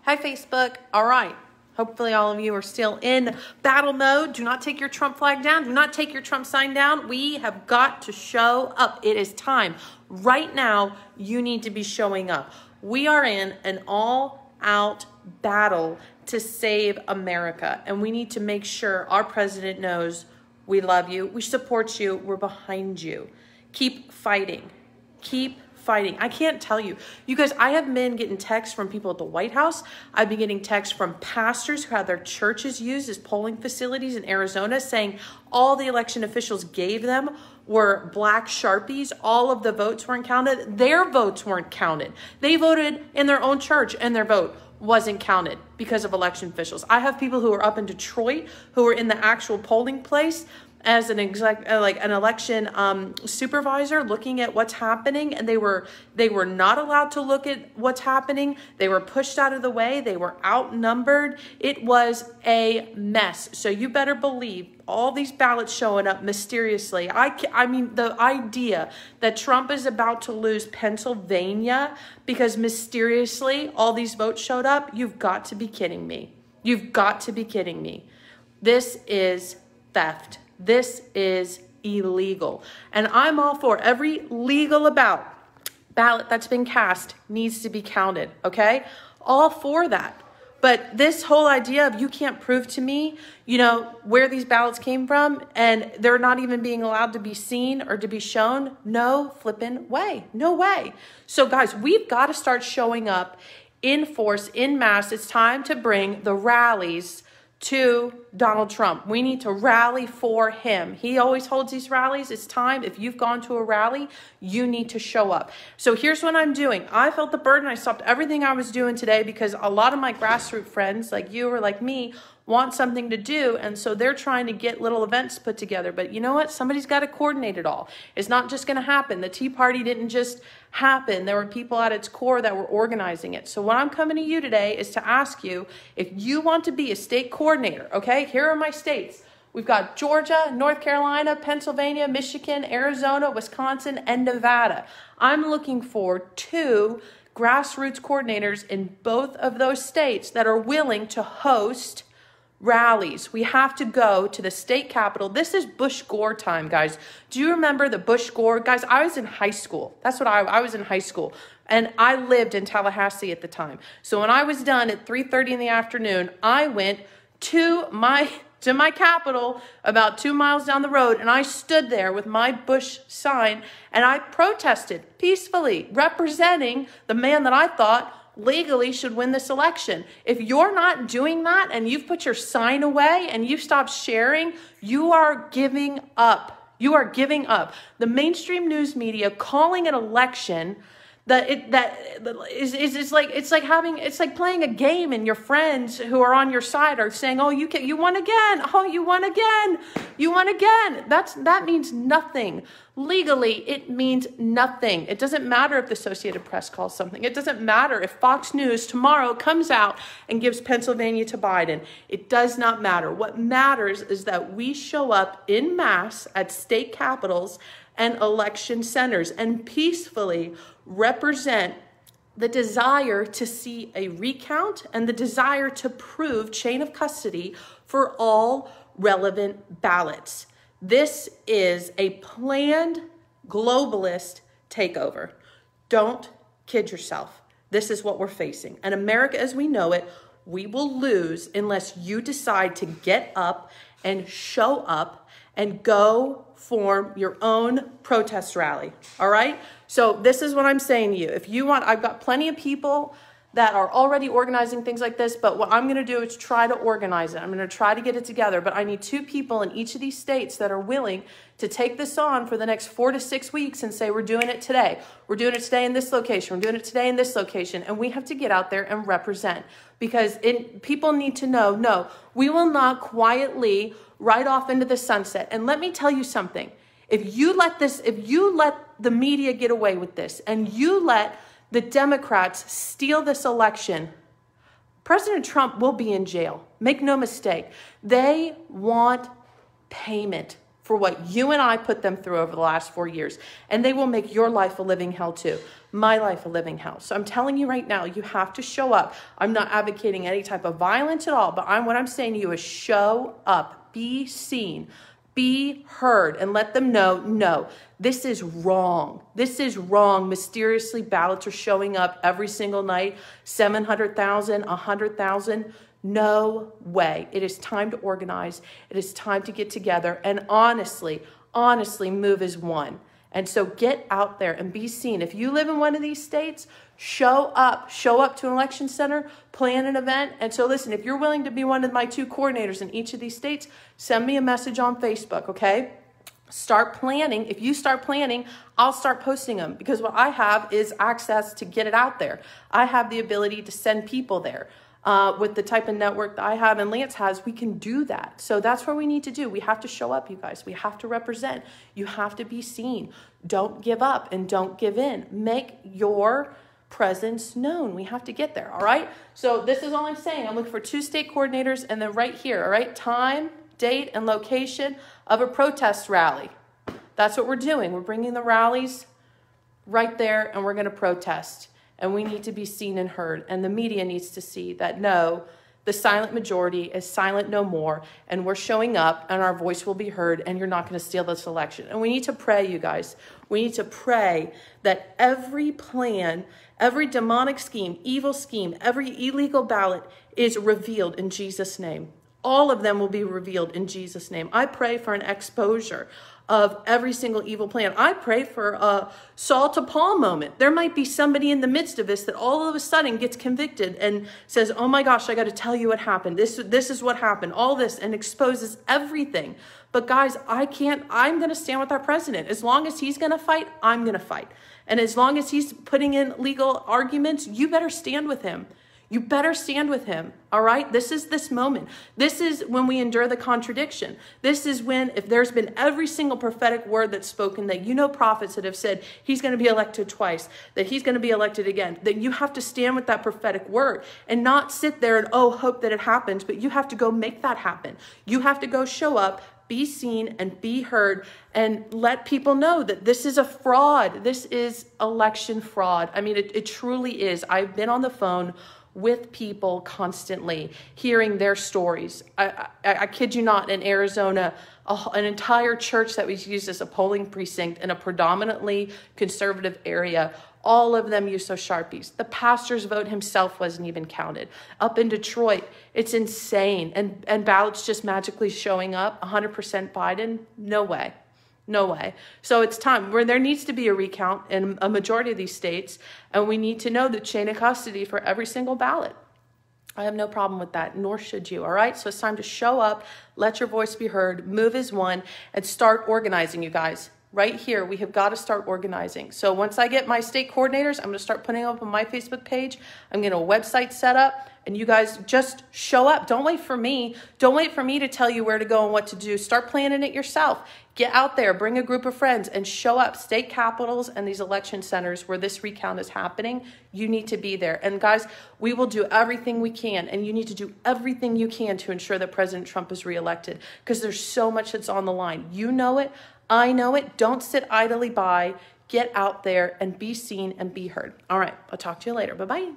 Hi, Facebook. All right. Hopefully all of you are still in battle mode. Do not take your Trump flag down. Do not take your Trump sign down. We have got to show up. It is time. Right now, you need to be showing up. We are in an all-out battle to save America, and we need to make sure our president knows we love you, we support you, we're behind you. Keep fighting. Keep fighting. I can't tell you. You guys, I have been getting texts from people at the White House. I've been getting texts from pastors who had their churches used as polling facilities in Arizona saying all the election officials gave them were black Sharpies. All of the votes weren't counted. Their votes weren't counted. They voted in their own church and their vote wasn't counted because of election officials. I have people who are up in Detroit who are in the actual polling place as an election supervisor looking at what's happening, and they were not allowed to look at what's happening. They were pushed out of the way. They were outnumbered. It was a mess. So you better believe all these ballots showing up mysteriously. I mean, the idea that Trump is about to lose Pennsylvania because mysteriously all these votes showed up, you've got to be kidding me. You've got to be kidding me. This is theft. This is illegal. And I'm all for every legal ballot that's been cast needs to be counted, okay? All for that. But this whole idea of you can't prove to me, where these ballots came from and they're not even being allowed to be seen or to be shown, no flipping way. No way. So guys, we've got to start showing up in force, in mass. It's time to bring the rallies to Donald Trump. We need to rally for him. He always holds these rallies. It's time. If you've gone to a rally, you need to show up. So here's what I'm doing. I felt the burden. I stopped everything I was doing today because a lot of my grassroots friends like you or like me want something to do, and so they're trying to get little events put together. But you know what? Somebody's got to coordinate it all. It's not just going to happen. The Tea Party didn't just happen. There were people at its core that were organizing it. So what I'm coming to you today is to ask you if you want to be a state coordinator, okay? Here are my states. We've got Georgia, North Carolina, Pennsylvania, Michigan, Arizona, Wisconsin, and Nevada. I'm looking for 2 grassroots coordinators in both of those states that are willing to host rallies. We have to go to the state capitol. This is Bush Gore time, guys. Do you remember the Bush Gore? Guys, I was in high school. That's what I was in high school. And I lived in Tallahassee at the time. So when I was done at 3:30 in the afternoon, I went to my capital about 2 miles down the road, and I stood there with my Bush sign and I protested peacefully, representing the man that I thought legally should win this election. If you're not doing that and you've put your sign away and you've stopped sharing, you are giving up. You are giving up. The mainstream news media calling an election it's like playing a game and your friends who are on your side are saying, oh, you won again. Oh, you won again. You won again. That means nothing. Legally, it means nothing. It doesn't matter if the Associated Press calls something. It doesn't matter if Fox News tomorrow comes out and gives Pennsylvania to Biden. It does not matter. What matters is that we show up in mass at state capitals and election centers and peacefully represent the desire to see a recount and the desire to prove chain of custody for all relevant ballots. This is a planned globalist takeover. Don't kid yourself. This is what we're facing. And America as we know it, we will lose unless you decide to get up and show up and go form your own protest rally. All right? So this is what I'm saying to you. If you want, I've got plenty of people that are already organizing things like this, but what I'm going to do is try to organize it. I'm going to try to get it together, but I need 2 people in each of these states that are willing to take this on for the next 4 to 6 weeks and say, we're doing it today. We're doing it today in this location. We're doing it today in this location. And we have to get out there and represent because people need to know, no, we will not quietly ride off into the sunset. And let me tell you something. If you let the media get away with this and you let the Democrats steal this election, President Trump will be in jail. Make no mistake. They want payment for what you and I put them through over the last 4 years. And they will make your life a living hell too. My life a living hell. So I'm telling you right now, you have to show up. I'm not advocating any type of violence at all, but what I'm saying to you is show up, be seen, be heard, and let them know, no, this is wrong. This is wrong. Mysteriously, ballots are showing up every single night, 700,000, 100,000. No way. It is time to organize. It is time to get together and honestly move as one. And so get out there and be seen. If you live in one of these states, show up to an election center, plan an event. And so listen, if you're willing to be one of my 2 coordinators in each of these states, send me a message on Facebook, okay? Start planning. If you start planning, I'll start posting them, because what I have is access to get it out there. I have the ability to send people there. With the type of network that I have and Lance has, we can do that. So that's what we need to do. We have to show up, you guys. We have to represent. You have to be seen. Don't give up and don't give in. Make your presence known. We have to get there, all right? So this is all I'm saying. I'm looking for 2 state coordinators, and then right here, all right? Time, date, and location of a protest rally. That's what we're doing. We're bringing the rallies right there, and we're going to protest. And we need to be seen and heard. And the media needs to see that, no, the silent majority is silent no more. And we're showing up and our voice will be heard, and you're not going to steal this election. And we need to pray, you guys. We need to pray that every plan, every demonic scheme, evil scheme, every illegal ballot is revealed in Jesus' name. All of them will be revealed in Jesus' name. I pray for an exposure of every single evil plan. I pray for a Saul to Paul moment. There might be somebody in the midst of this that all of a sudden gets convicted and says, oh my gosh, I got to tell you what happened. This is what happened, all this, and exposes everything. But guys, I'm going to stand with our president. As long as he's going to fight, I'm going to fight. And as long as he's putting in legal arguments, you better stand with him. You better stand with him, all right? This is this moment. This is when we endure the contradiction. This is when, if there's been every single prophetic word that's spoken, that you know prophets that have said he's going to be elected twice, that he's going to be elected again, that you have to stand with that prophetic word and not sit there and, hope that it happens, but you have to go make that happen. You have to go show up, be seen, and be heard, and let people know that this is a fraud. This is election fraud. I mean, it truly is. I've been on the phone with people constantly, hearing their stories. I kid you not, in Arizona, an entire church that was used as a polling precinct in a predominantly conservative area, all of them used those Sharpies. The pastor's vote himself wasn't even counted. Up in Detroit, it's insane. And ballots just magically showing up, 100% Biden, no way. No way. So it's time where there needs to be a recount in a majority of these states, and we need to know the chain of custody for every single ballot. I have no problem with that, nor should you, all right? So it's time to show up, let your voice be heard, move as one, and start organizing, you guys. Right here, we have got to start organizing. So once I get my state coordinators, I'm going to start putting up on my Facebook page. I'm getting a website set up, and you guys just show up. Don't wait for me. Don't wait for me to tell you where to go and what to do. Start planning it yourself. Get out there, bring a group of friends, and show up. State capitals and these election centers where this recount is happening, you need to be there. And guys, we will do everything we can, and you need to do everything you can to ensure that President Trump is reelected, because there's so much that's on the line. You know it. I know it. Don't sit idly by. Get out there and be seen and be heard. All right. I'll talk to you later. Bye-bye.